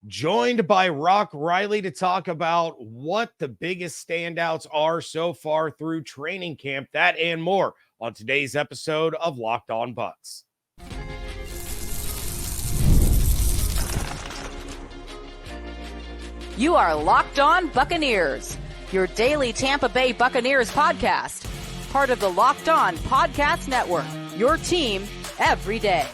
Joined by Rock Riley to talk about what the biggest standouts are so far through training camp, that and more on today's episode of Locked On Bucs. You are Locked On Buccaneers, your daily Tampa Bay Buccaneers podcast, part of the Locked On Podcast Network, your team every day.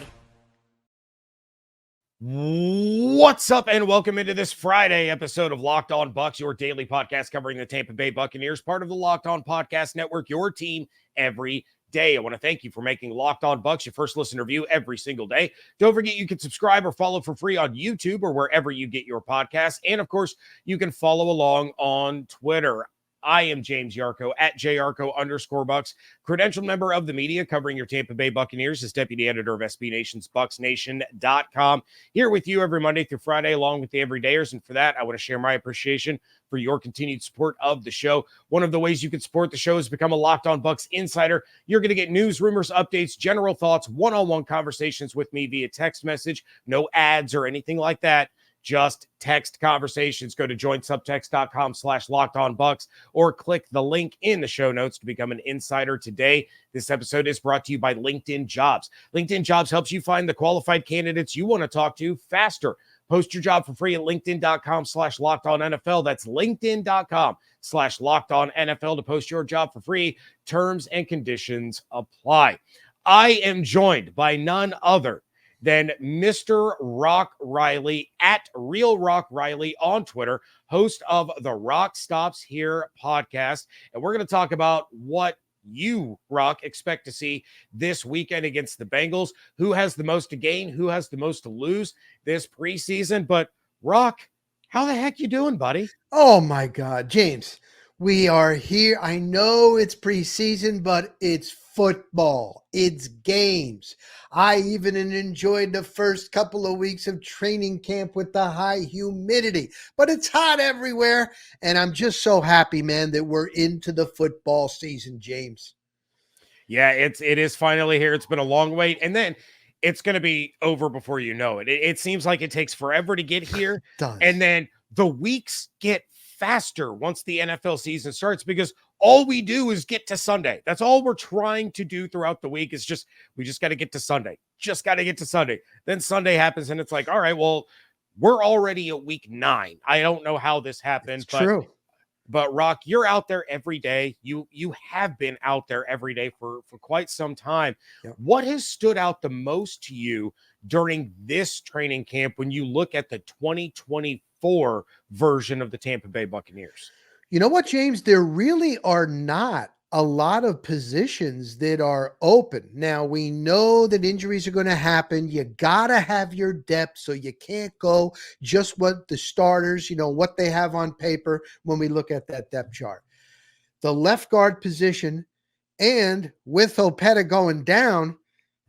What's up, and welcome into this Friday episode of Locked On Bucs, your daily podcast covering the Tampa Bay Buccaneers, part of the Locked On Podcast Network, your team every day. I want to thank you for making Locked On Bucs your first listen review every single day. Don't forget you can subscribe or follow for free on YouTube or wherever you get your podcasts. And of course, you can follow along on Twitter. I am James Yarcho at JYarcho_Bucs, credentialed member of the media covering your Tampa Bay Buccaneers as deputy editor of SB Nation's BucsNation.com. Here with you every Monday through Friday, along with the everydayers. And for that, I want to share my appreciation for your continued support of the show. One of the ways you can support the show is become a Locked On Bucs insider. You're going to get news, rumors, updates, general thoughts, one-on-one conversations with me via text message. No ads or anything like that. Just text conversations. Go to joinsubtext.com/lockedonbucs or click the link in the show notes to become an insider today. This episode is brought to you by LinkedIn Jobs. LinkedIn Jobs helps you find the qualified candidates you want to talk to faster. Post your job for free at linkedin.com/lockedonnfl. That's linkedin.com/lockedonnfl to post your job for free. Terms and conditions apply. I am joined by none other than Mr. Rock Riley at Real Rock Riley on Twitter, host of the Rock Stops Here podcast. And we're going to talk about what you, Rock, expect to see this weekend against the Bengals. Who has the most to gain? Who has the most to lose this preseason? But Rock, how the heck you doing, buddy? Oh my God, James, we are here. I know it's preseason, but it's football. It's games. I even enjoyed the first couple of weeks of training camp with the high humidity, but it's hot everywhere. And I'm just so happy, man, that we're into the football season, James. Yeah, it is finally here. It's been a long wait. And then it's going to be over before you know it. It seems like it takes forever to get here. And then the weeks get faster once the NFL season starts because all we do is get to Sunday. That's all we're trying to do throughout the week is we just got to get to Sunday. Just got to get to Sunday. Then Sunday happens and it's like, all right, well, we're already at week 9. I don't know how this happened. True. But Rock, you're out there every day. You have been out there every day for quite some time. Yep. What has stood out the most to you during this training camp when you look at the 2024 version of the Tampa Bay Buccaneers? You know what, James? There really are not a lot of positions that are open. Now, we know that injuries are going to happen. You got to have your depth, so you can't go just what the starters, what they have on paper when we look at that depth chart. The left guard position, and with Opeta going down,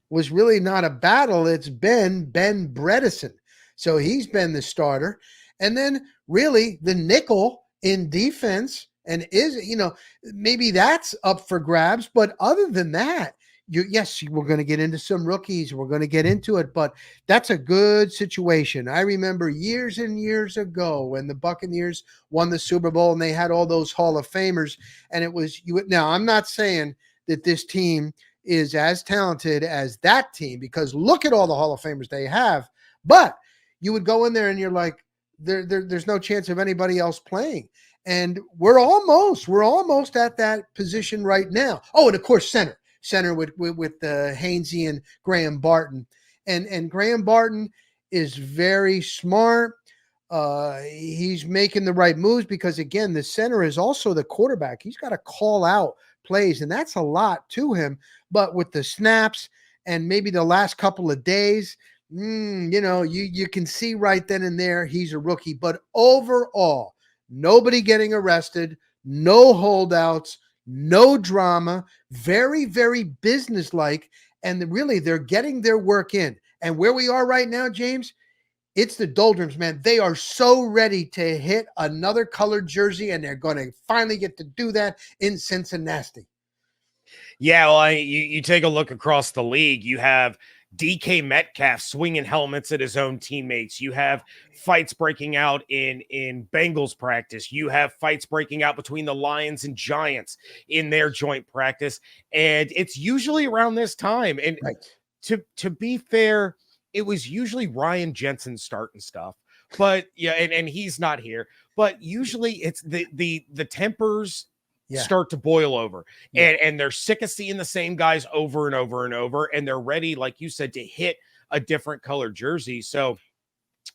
was really not a battle. It's been Ben Bredeson. So he's been the starter. And then really the nickel in defense, and maybe that's up for grabs. But other than that, yes, we're going to get into some rookies. We're going to get into it, but that's a good situation. I remember years and years ago when the Buccaneers won the Super Bowl and they had all those Hall of Famers, and it was you. Now, I'm not saying that this team is as talented as that team because look at all the Hall of Famers they have, but you would go in there and you're like, there's no chance of anybody else playing. And we're almost at that position right now. Oh, and of course, center with Hainsey and Graham Barton. And Graham Barton is very smart. He's making the right moves because, again, the center is also the quarterback. He's got to call out plays, and that's a lot to him. But with the snaps and maybe the last couple of days, you can see right then and there he's a rookie. But overall, nobody getting arrested, no holdouts, no drama, very, very businesslike. And really, they're getting their work in. And where we are right now, James, it's the doldrums, man. They are so ready to hit another colored jersey, and they're going to finally get to do that in Cincinnati. Yeah, well, you take a look across the league, you have DK Metcalf swinging helmets at his own teammates. You have fights breaking out in Bengals practice. You have fights breaking out between the Lions and Giants in their joint practice. And it's usually around this time. And Right. to be fair, it was usually Ryan Jensen starting stuff. But yeah, and he's not here. But usually it's the tempers start to boil over, and they're sick of seeing the same guys over and over and over, and they're ready, like you said, to hit a different color jersey. So,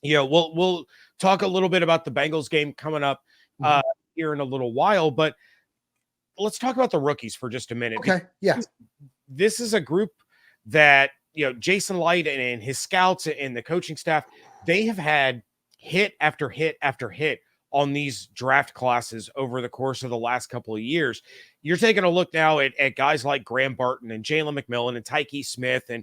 we'll talk a little bit about the Bengals game coming up here in a little while, but let's talk about the rookies for just a minute. Okay. Yeah. This is a group that, Jason Light and his scouts and the coaching staff, they have had hit after hit after hit on these draft classes over the course of the last couple of years. You're taking a look now at guys like Graham Barton and Jalen McMillan and Tyke Smith and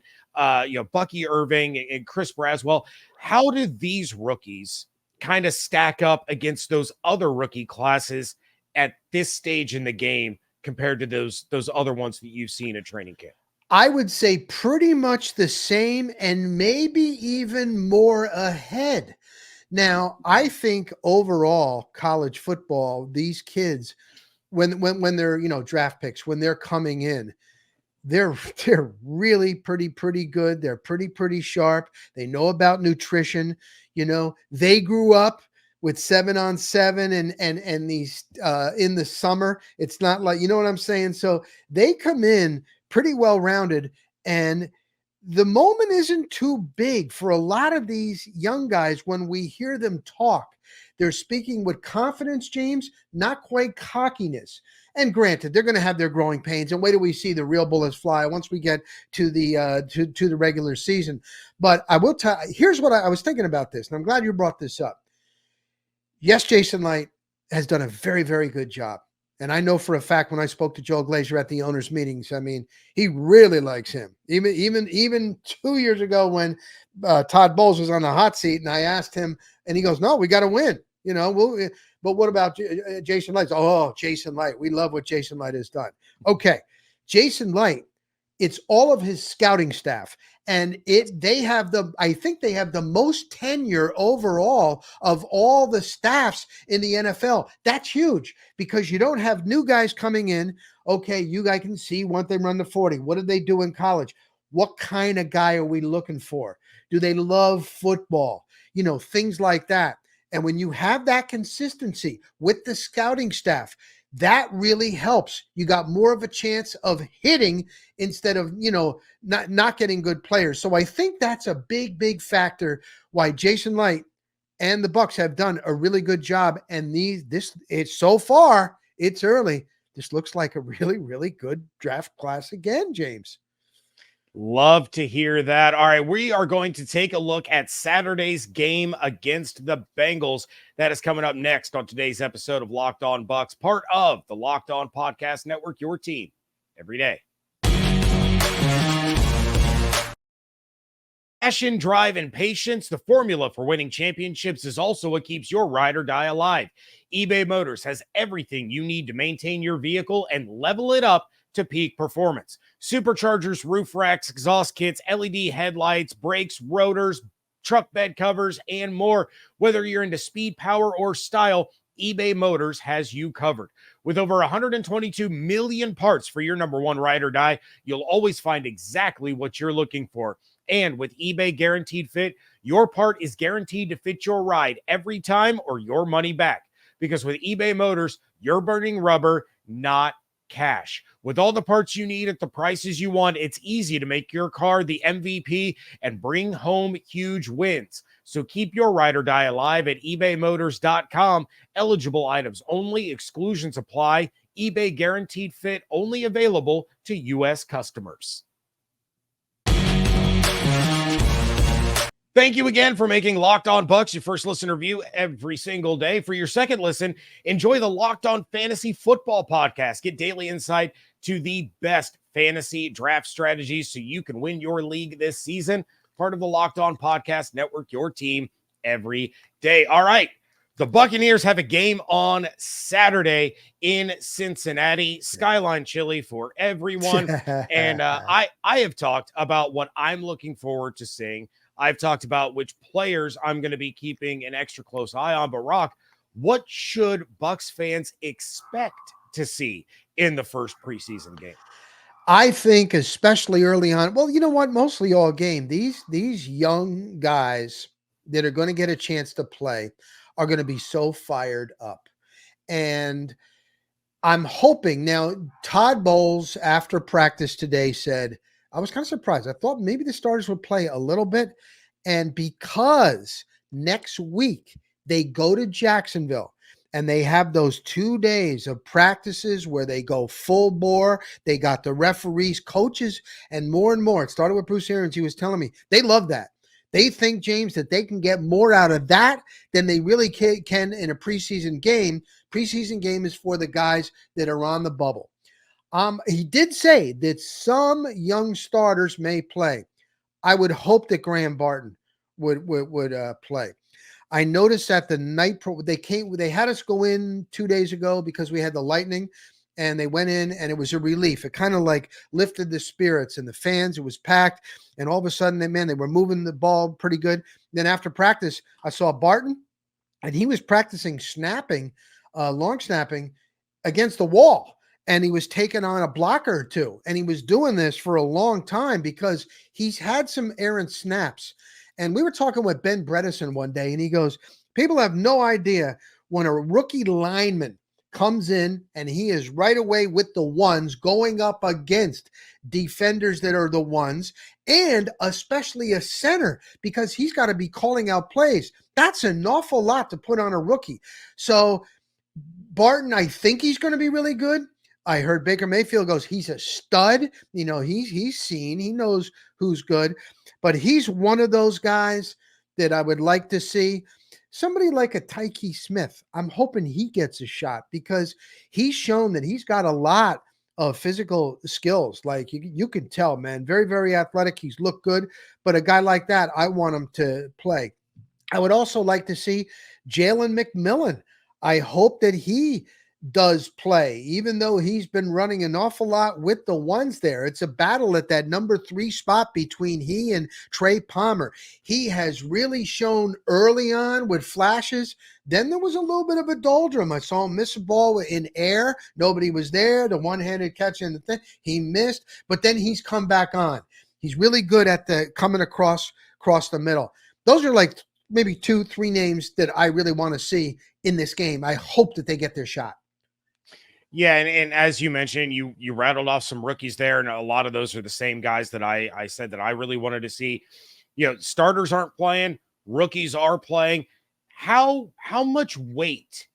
Bucky Irving and Chris Braswell. How do these rookies kind of stack up against those other rookie classes at this stage in the game compared to those other ones that you've seen at training camp? I would say pretty much the same and maybe even more ahead. Now, I think overall college football, these kids, when they're, draft picks, when they're coming in, they're really pretty good. They're pretty sharp. They know about nutrition. They grew up with 7-on-7 and these in the summer. It's not like, you know what I'm saying? So they come in pretty well rounded, and the moment isn't too big for a lot of these young guys. When we hear them talk, they're speaking with confidence, James, not quite cockiness. And granted, they're going to have their growing pains, and wait till we see the real bullets fly once we get to the to the regular season. But I will tell. Here's what I was thinking about this, and I'm glad you brought this up. Yes, Jason Light has done a very, very good job. And I know for a fact when I spoke to Joe Glazer at the owners' meetings, I mean, he really likes him. Even 2 years ago when Todd Bowles was on the hot seat, and I asked him, and he goes, "No, we got to win." But what about Jason Light? Oh, Jason Light. We love what Jason Light has done. Okay, Jason Light. It's all of his scouting staff, and I think they have the most tenure overall of all the staffs in the NFL. That's huge because you don't have new guys coming in. Okay, you guys can see once they run the 40. What did they do in college? What kind of guy are we looking for? Do they love football? Things like that. And when you have that consistency with the scouting staff, that really helps. You got more of a chance of hitting instead of, not getting good players. So I think that's a big factor why Jason Light and the Bucs have done a really good job. And it's so far, it's early. This looks like a really, really good draft class again, James. Love to hear that. All right, we are going to take a look at Saturday's game against the Bengals. That is coming up next on today's episode of Locked On Bucs, part of the Locked On Podcast Network, your team every day. Passion, drive, and patience, the formula for winning championships, is also what keeps your ride or die alive. eBay Motors has everything you need to maintain your vehicle and level it up to peak performance. Superchargers, roof racks, exhaust kits, LED headlights, brakes, rotors, truck bed covers, and more. Whether you're into speed, power, or style, eBay Motors has you covered. With over 122 million parts for your number one ride or die, you'll always find exactly what you're looking for. And with eBay Guaranteed Fit, your part is guaranteed to fit your ride every time or your money back. Because with eBay Motors, you're burning rubber, not cash. With all the parts you need at the prices you want, it's easy to make your car the MVP and bring home huge wins. So keep your ride or die alive at ebaymotors.com. Eligible items only. Exclusions apply. eBay Guaranteed Fit only available to U.S. customers. Thank you again for making Locked On Bucs your first listen or view every single day. For your second listen, enjoy the Locked On Fantasy Football Podcast. Get daily insight to the best fantasy draft strategies so you can win your league this season. Part of the Locked On Podcast Network, your team every day. All right, The Buccaneers have a game on Saturday in Cincinnati. Skyline chili for everyone. And I have talked about what I'm looking forward to seeing. I've talked about which players I'm going to be keeping an extra close eye on. But Rock, what should Bucs fans expect to see in the first preseason game? I think, especially early on, well, you know what? Mostly all game. These young guys that are going to get a chance to play are going to be so fired up. And I'm hoping now. Todd Bowles, after practice today, said, I was kind of surprised. I thought maybe the starters would play a little bit. And because next week they go to Jacksonville and they have those 2 days of practices where they go full bore, they got the referees, coaches, and more. It started with Bruce Arians. He was telling me they love that. They think, James, that they can get more out of that than they really can in a preseason game. Preseason game is for the guys that are on the bubble. He did say that some young starters may play. I would hope that Graham Barton would play. I noticed that the night they had us go in 2 days ago because we had the lightning, and they went in and it was a relief. It kind of like lifted the spirits and the fans. It was packed, and all of a sudden, they were moving the ball pretty good. Then after practice, I saw Barton, and he was practicing snapping, long snapping against the wall. And he was taking on a blocker or two. And he was doing this for a long time because he's had some errant snaps. And we were talking with Ben Bredesen one day, and he goes, people have no idea when a rookie lineman comes in and he is right away with the ones going up against defenders that are the ones, and especially a center, because he's got to be calling out plays. That's an awful lot to put on a rookie. So Barton, I think he's going to be really good. I heard Baker Mayfield goes, he's a stud. You know, he's seen, he knows who's good, but he's one of those guys that I would like to see. Somebody like a Tyke Smith, I'm hoping he gets a shot because he's shown that he's got a lot of physical skills. Like you can tell, man, very, very athletic. He's looked good, but a guy like that, I want him to play. I would also like to see Jalen McMillan. I hope that he does play, even though he's been running an awful lot with the ones there. It's a battle at that number 3 spot between he and Trey Palmer. He has really shown early on with flashes. Then there was a little bit of a doldrum. I saw him miss a ball in air. Nobody was there. The one-handed catch in the thing, he missed, but then he's come back on. He's really good at the coming across the middle. Those are like maybe 2-3 names that I really want to see in this game. I hope that they get their shot. Yeah, and as you mentioned, you rattled off some rookies there, and a lot of those are the same guys that I said that I really wanted to see. You know, starters aren't playing, rookies are playing. How much weight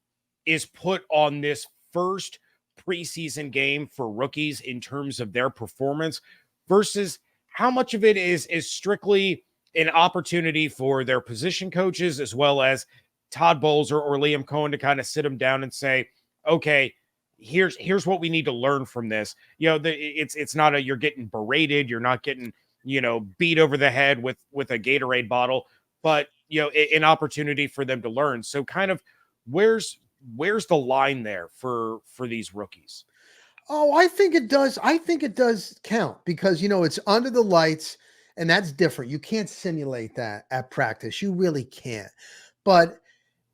is put on this first preseason game for rookies in terms of their performance versus how much of it is strictly an opportunity for their position coaches as well as Todd Bowles or Liam Cohen to kind of sit them down and say, okay, here's what we need to learn from this. You know, it's not you're getting berated, you're not getting, beat over the head with a Gatorade bottle, but an opportunity for them to learn. So kind of where's the line there for these rookies? Oh, I think it does. I think it does count because, it's under the lights and that's different. You can't simulate that at practice. You really can't. But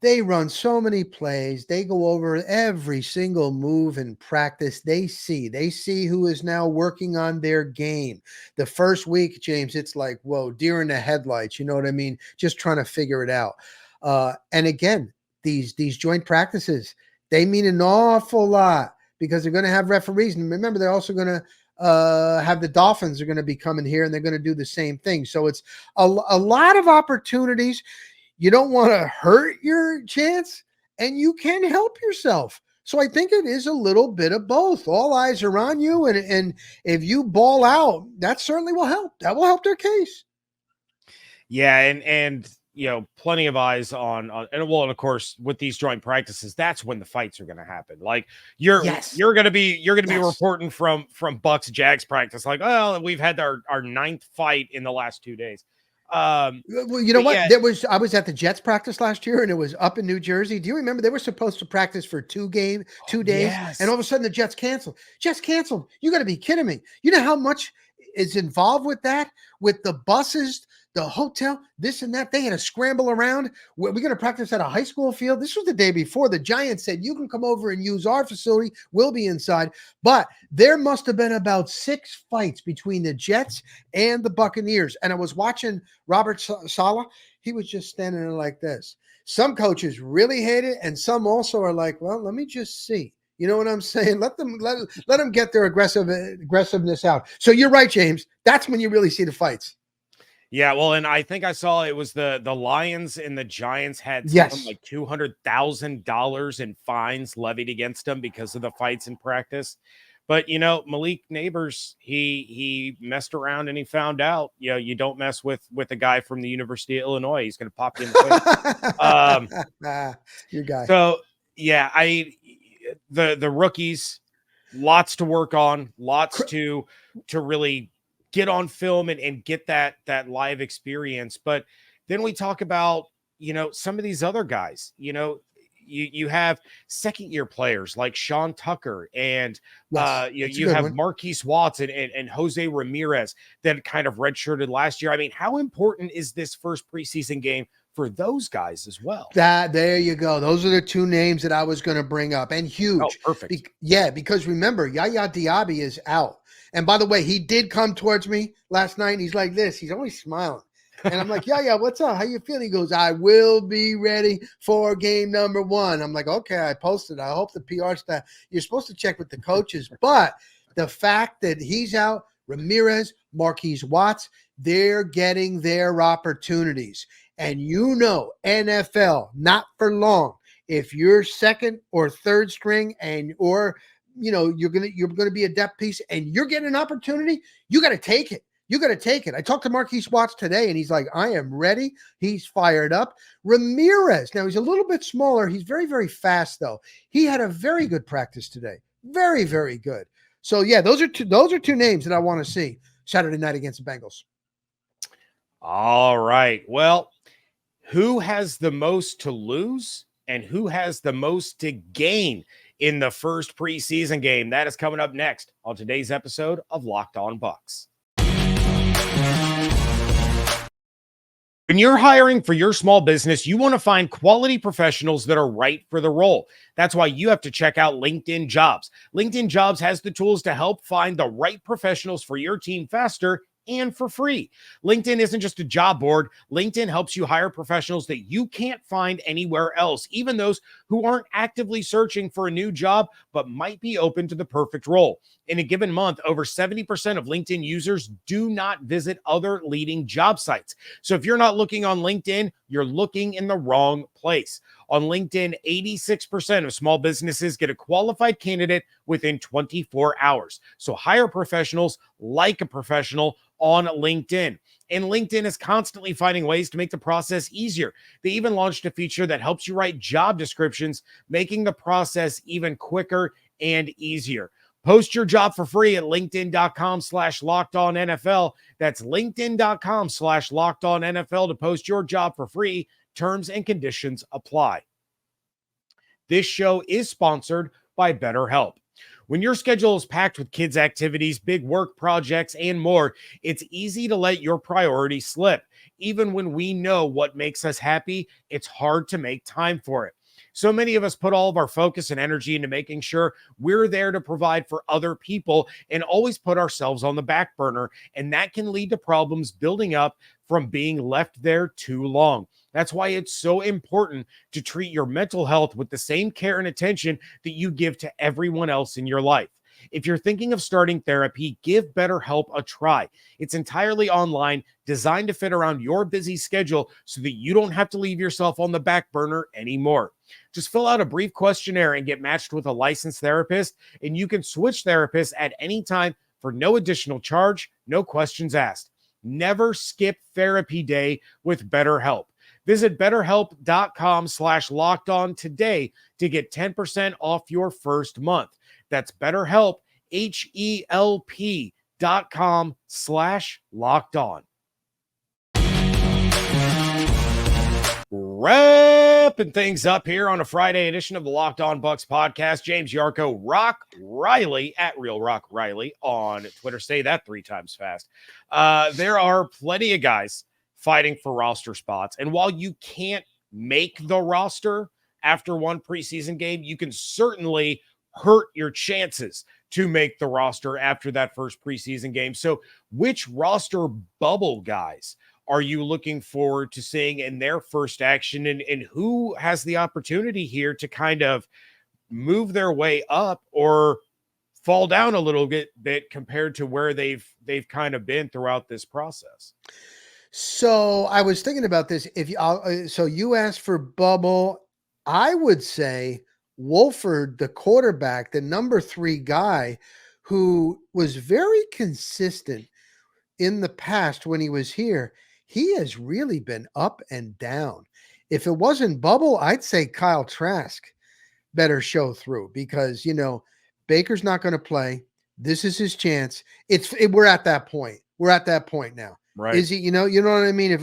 they run so many plays. They go over every single move in practice. They see who is now working on their game. The first week, James, it's like, whoa, deer in the headlights. You know what I mean? Just trying to figure it out. And again, these joint practices, they mean an awful lot because they're going to have referees. And remember, they're also going to have the Dolphins are going to be coming here and they're going to do the same thing. So it's a lot of opportunities. You don't want to hurt your chance, and you can help yourself. So I think it is a little bit of both. All eyes are on you, and if you ball out, that certainly will help. That will help their case. Yeah, and plenty of eyes on and of course with these joint practices, that's when the fights are going to happen. Like you're going to be reporting from Bucs Jags practice, like, well, we've had our 9th fight in the last 2 days. Well, you know But what? yeah, I was at the Jets practice last year and it was up in New Jersey. Do you remember they were supposed to practice for 2 days, and all yes. of a sudden the Jets canceled. Jets canceled. You got to be kidding me. You know how much is involved with that? With the buses, the hotel, this and that. They had to scramble around. We're going to practice at a high school field. This was the day before. The Giants said, you can come over and use our facility. We'll be inside. But there must have been about 6 fights between the Jets and the Buccaneers. And I was watching Robert Saleh. He was just standing there like this. Some coaches really hate it, and some also are like, well, let me just see. You know what I'm saying? Let them get their aggressiveness out. So you're right, James. That's when you really see the fights. Yeah, well, and I think I saw it was the Lions and the Giants had something Yes. like $200,000 in fines levied against them because of the fights in practice. But Malik Neighbors, he messed around and he found out, you don't mess with a guy from the University of Illinois. He's going to pop you in the face. Your guy. So yeah, the rookies, lots to work on, lots to really get on film and get that live experience. But then we talk about, some of these other guys, you have second year players like Sean Tucker and Yes, you have Marquise Watts and Jose Ramirez that kind of redshirted last year. I mean, how important is this first preseason game for those guys as well? There you go. Those are the 2 names that I was going to bring up, and huge. Oh, perfect. Because remember, Yaya Diaby is out. And by the way, he did come towards me last night. And he's like this. He's always smiling. And I'm like, yeah, what's up? How you feeling? He goes, I will be ready for game number 1. I'm like, okay, I posted. I hope the PR staff, you're supposed to check with the coaches. But the fact that he's out, Ramirez, Marquise Watts, they're getting their opportunities. And NFL, not for long. If you're second or third string you're gonna be a depth piece and you're getting an opportunity, you got to take it. You got to take it. I talked to Marquise Watts today, and he's like, I am ready. He's fired up. Ramirez, now he's a little bit smaller. He's very, very fast, though. He had a very good practice today. Very, very good. So yeah, those are 2 names that I want to see Saturday night against the Bengals. All right. Well, who has the most to lose and who has the most to gain in the first preseason game? That is coming up next on today's episode of Locked On Bucs. When you're hiring for your small business, you want to find quality professionals that are right for the role. That's why you have to check out LinkedIn Jobs. LinkedIn Jobs has the tools to help find the right professionals for your team faster and for free. LinkedIn isn't just a job board. LinkedIn helps you hire professionals that you can't find anywhere else, even those who aren't actively searching for a new job, but might be open to the perfect role. In a given month, over 70% of LinkedIn users do not visit other leading job sites. So if you're not looking on LinkedIn, you're looking in the wrong place. On LinkedIn, 86% of small businesses get a qualified candidate within 24 hours. So hire professionals like a professional on LinkedIn. And LinkedIn is constantly finding ways to make the process easier. They even launched a feature that helps you write job descriptions, making the process even quicker and easier. Post your job for free at linkedin.com/lockedonnfl. That's linkedin.com/lockedonnfl to post your job for free. Terms and conditions apply. This show is sponsored by BetterHelp. When your schedule is packed with kids' activities, big work projects, and more, it's easy to let your priorities slip. Even when we know what makes us happy, it's hard to make time for it. So many of us put all of our focus and energy into making sure we're there to provide for other people and always put ourselves on the back burner. And that can lead to problems building up from being left there too long. That's why it's so important to treat your mental health with the same care and attention that you give to everyone else in your life. If you're thinking of starting therapy, give BetterHelp a try. It's entirely online, designed to fit around your busy schedule so that you don't have to leave yourself on the back burner anymore. Just fill out a brief questionnaire and get matched with a licensed therapist, and you can switch therapists at any time for no additional charge, no questions asked. Never skip therapy day with BetterHelp. Visit betterhelp.com/lockedon today to get 10% off your first month. That's BetterHelp, HELP.com/lockedon. Wrapping things up here on a Friday edition of the Locked On Bucs podcast. James Yarcho, Rock Riley at Real Rock Riley on Twitter. Say that 3 times fast. There are plenty of guys fighting for roster spots. And while you can't make the roster after one preseason game, you can certainly hurt your chances to make the roster after that first preseason game. So which roster bubble guys are you looking forward to seeing in their first action, and who has the opportunity here to kind of move their way up or fall down a little bit compared to where they've kind of been throughout this process? So I was thinking about this. If you, so you asked for bubble, I would say Wolford, the quarterback, the number 3 guy who was very consistent in the past when he was here. He has really been up and down. If it wasn't bubble, I'd say Kyle Trask better show through because, Baker's not going to play. This is his chance. We're at that point. We're at that point now. Right. Is he, you know what I mean? If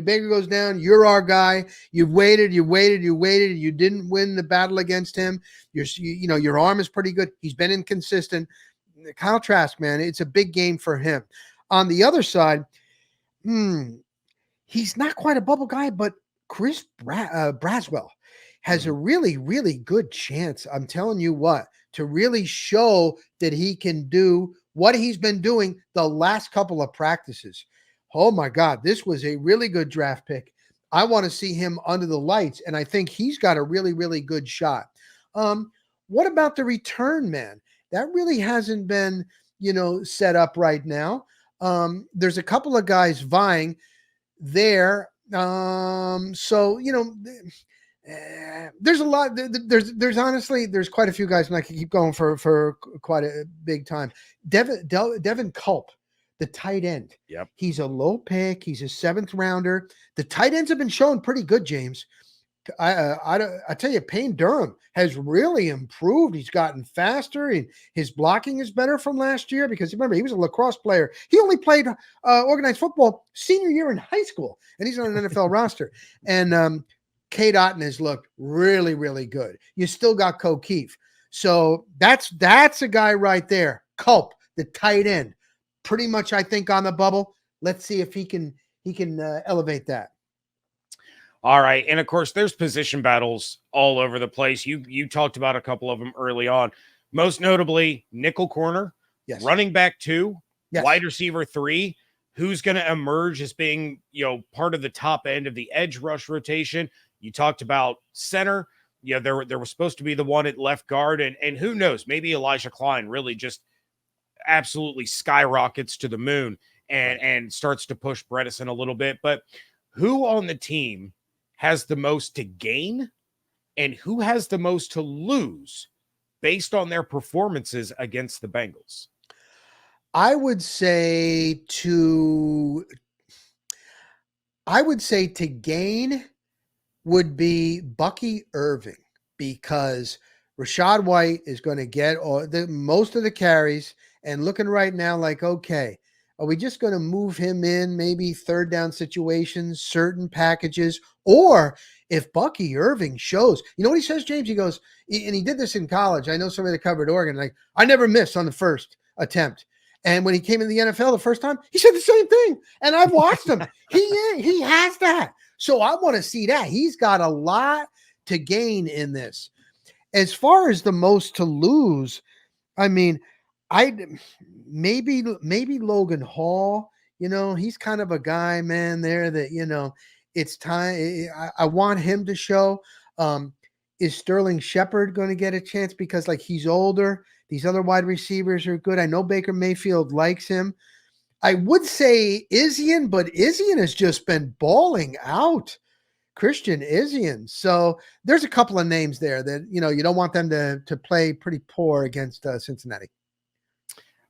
Baker goes down, you're our guy. You've waited. You didn't win the battle against him. Your arm is pretty good. He's been inconsistent. Kyle Trask, man, it's a big game for him. On the other side, he's not quite a bubble guy, but Chris Braswell has a really, really good chance. I'm telling you what, to really show that he can do what he's been doing the last couple of practices. Oh my God, this was a really good draft pick. I want to see him under the lights, and I think he's got a really, really good shot. What about the return man? That really hasn't been, set up right now. There's a couple of guys vying there. There's a lot. There's honestly, there's quite a few guys, and I can keep going for quite a big time. Devin Culp, the tight end. Yep. He's a low pick. He's a 7th rounder. The tight ends have been showing pretty good, James. I tell you, Payne Durham has really improved. He's gotten faster, and his blocking is better from last year because remember, he was a lacrosse player. He only played organized football senior year in high school, and he's on an NFL roster. And Cade Otton has looked really, really good. You still got O'Keefe. So that's a guy right there. Culp, the tight end, pretty much, I think, on the bubble. Let's see if he can elevate that. All right. And of course, there's position battles all over the place. You talked about a couple of them early on, most notably nickel corner, yes, running back 2, yes, wide receiver 3, who's going to emerge as being, part of the top end of the edge rush rotation. You talked about center. There was supposed to be the one at left guard, and who knows, maybe Elijah Klein really just absolutely skyrockets to the moon and starts to push Bredesen a little bit. But who on the team has the most to gain and who has the most to lose based on their performances against the Bengals? I would say to gain would be Bucky Irving, because Rachaad White is going to get most of the carries, and looking right now like, okay, are we just going to move him in maybe 3rd down situations, certain packages? Or if Bucky Irving shows, you know what he says, James? He goes, and he did this in college. I know somebody that covered Oregon, like, I never miss on the first attempt. And when he came in the NFL the first time, he said the same thing. And I've watched him. He has that. So I want to see that. He's got a lot to gain in this. As far as the most to lose, I mean, maybe Logan Hall, he's kind of a guy, man, there that, it's time. I want him to show. Is Sterling Shepard going to get a chance? Because he's older. These other wide receivers are good. I know Baker Mayfield likes him. I would say Izien, but Izien has just been balling out. Christian Izien. So there's a couple of names there that, you don't want them to play pretty poor against Cincinnati.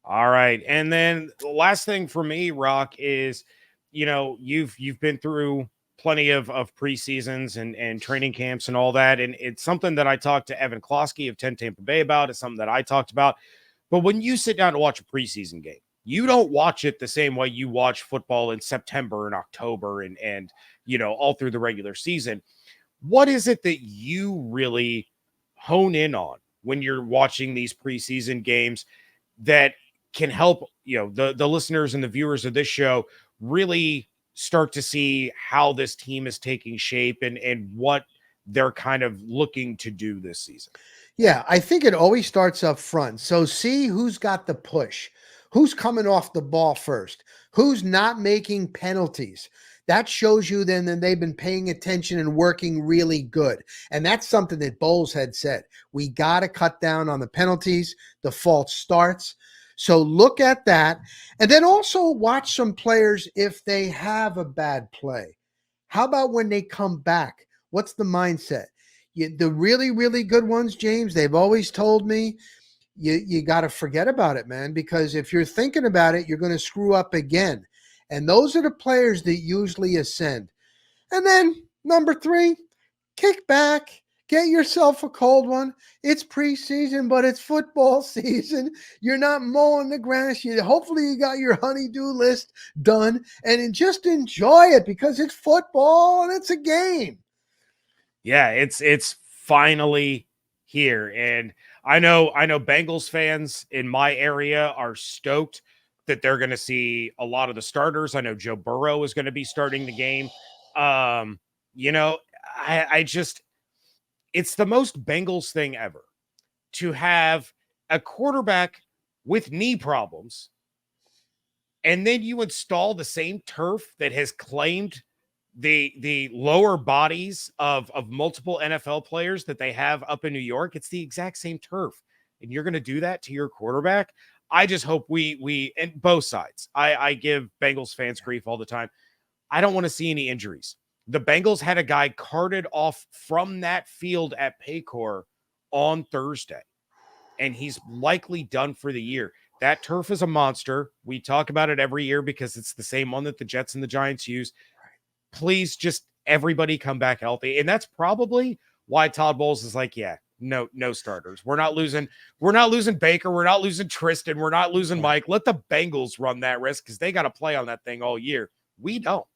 All right. And then the last thing for me, Rock, is, you've been through plenty of preseasons and training camps and all that. And it's something that I talked to Evan Klosky of 10 Tampa Bay about. It's something that I talked about. But when you sit down to watch a preseason game, You don't watch it the same way you watch football in September and October and all through the regular season. What is it that you really hone in on when you're watching these preseason games that can help, the listeners and the viewers of this show really start to see how this team is taking shape and what they're kind of looking to do this season? Yeah, I think it always starts up front. So see who's got the push, who's coming off the ball first, who's not making penalties. That shows you then that they've been paying attention and working really good. And that's something that Bowles had said. We got to cut down on the penalties, the false starts. So look at that. And then also watch some players if they have a bad play. How about when they come back? What's the mindset? The really, really good ones, James, they've always told me, you got to forget about it, man, because if you're thinking about it, you're going to screw up again. And those are the players that usually ascend. And then number 3, kick back, get yourself a cold one. It's preseason, but it's football season. You're not mowing the grass. Hopefully you got your honey-do list done and just enjoy it because it's football and it's a game. Yeah, it's finally here. And I know Bengals fans in my area are stoked that they're going to see a lot of the starters. I know Joe Burrow is going to be starting the game. I just, it's the most Bengals thing ever to have a quarterback with knee problems, and then you install the same turf that has claimed the lower bodies of multiple NFL players that they have up in New York. It's the exact same turf, and you're going to do that to your quarterback. I just hope we and both sides. I give Bengals fans grief all the time. I don't want to see any injuries. The Bengals had a guy carted off from that field at Paycor on Thursday, and he's likely done for the year. That turf is a monster. We talk about it every year because it's the same one that the Jets and the Giants use. Please just everybody come back healthy. And that's probably why Todd Bowles is like, yeah, no starters. We're not losing Baker. We're not losing Tristan. We're not losing Mike. Let the Bengals run that risk because they got to play on that thing all year. We don't.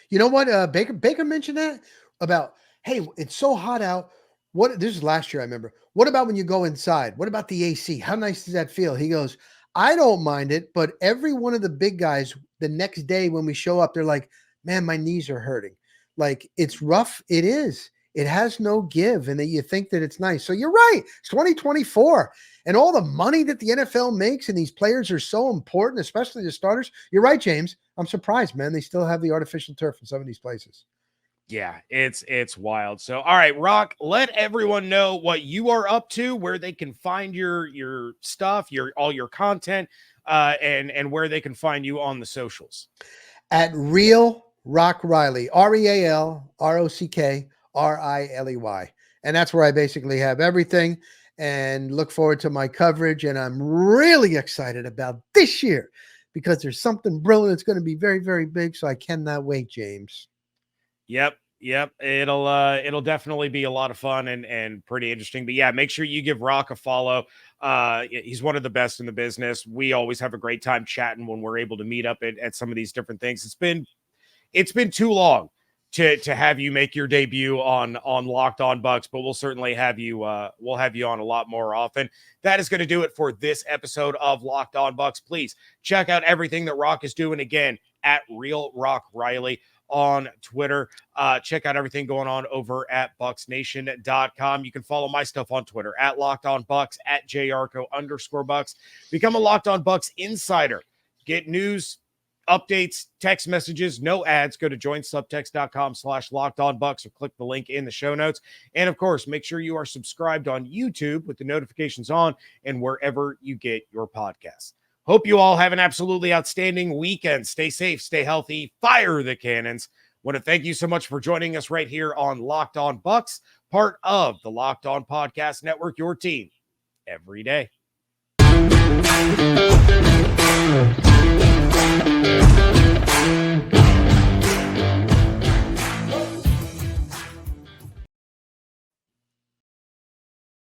You know what? Baker mentioned that about, hey, it's so hot out. This is last year, I remember. What about when you go inside? What about the AC? How nice does that feel? He goes, I don't mind it, but every one of the big guys, the next day when we show up, they're like, man, my knees are hurting. Like, it's rough. It is. It has no give, and that you think that it's nice. So you're right. It's 2024, and all the money that the NFL makes, and these players are so important, especially the starters. You're right, James. I'm surprised, man. They still have the artificial turf in some of these places. Yeah, it's wild. So, all right, Rock, let everyone know what you are up to, where they can find your stuff, all your content, and where they can find you on the socials. At Real Rock Riley, RealRockRiley. And that's where I basically have everything, and look forward to my coverage. And I'm really excited about this year because there's something brewing that's going to be very, very big. So I cannot wait, James. Yep. It'll definitely be a lot of fun and pretty interesting. But yeah, make sure you give Rock a follow. He's one of the best in the business. We always have a great time chatting when we're able to meet up at some of these different things. It's been too long to have you make your debut on Locked On Bucs, but we'll certainly have you we'll have you on a lot more often. That is going to do it for this episode of Locked On Bucs. Please check out everything that Rock is doing again at Real Rock Riley on Twitter. Check out everything going on over at BucsNation.com. You can follow my stuff on Twitter at Locked On Bucs, at JYarcho_Bucs. Become a Locked On Bucs insider. Get news, updates, text messages, no ads. Go to joinsubtext.com/LockedOnBucs or click the link in the show notes. And of course, make sure you are subscribed on YouTube with the notifications on and wherever you get your podcasts. Hope you all have an absolutely outstanding weekend. Stay safe, stay healthy, fire the cannons. Want to thank you so much for joining us right here on Locked On Bucs, part of the Locked On Podcast Network, your team every day.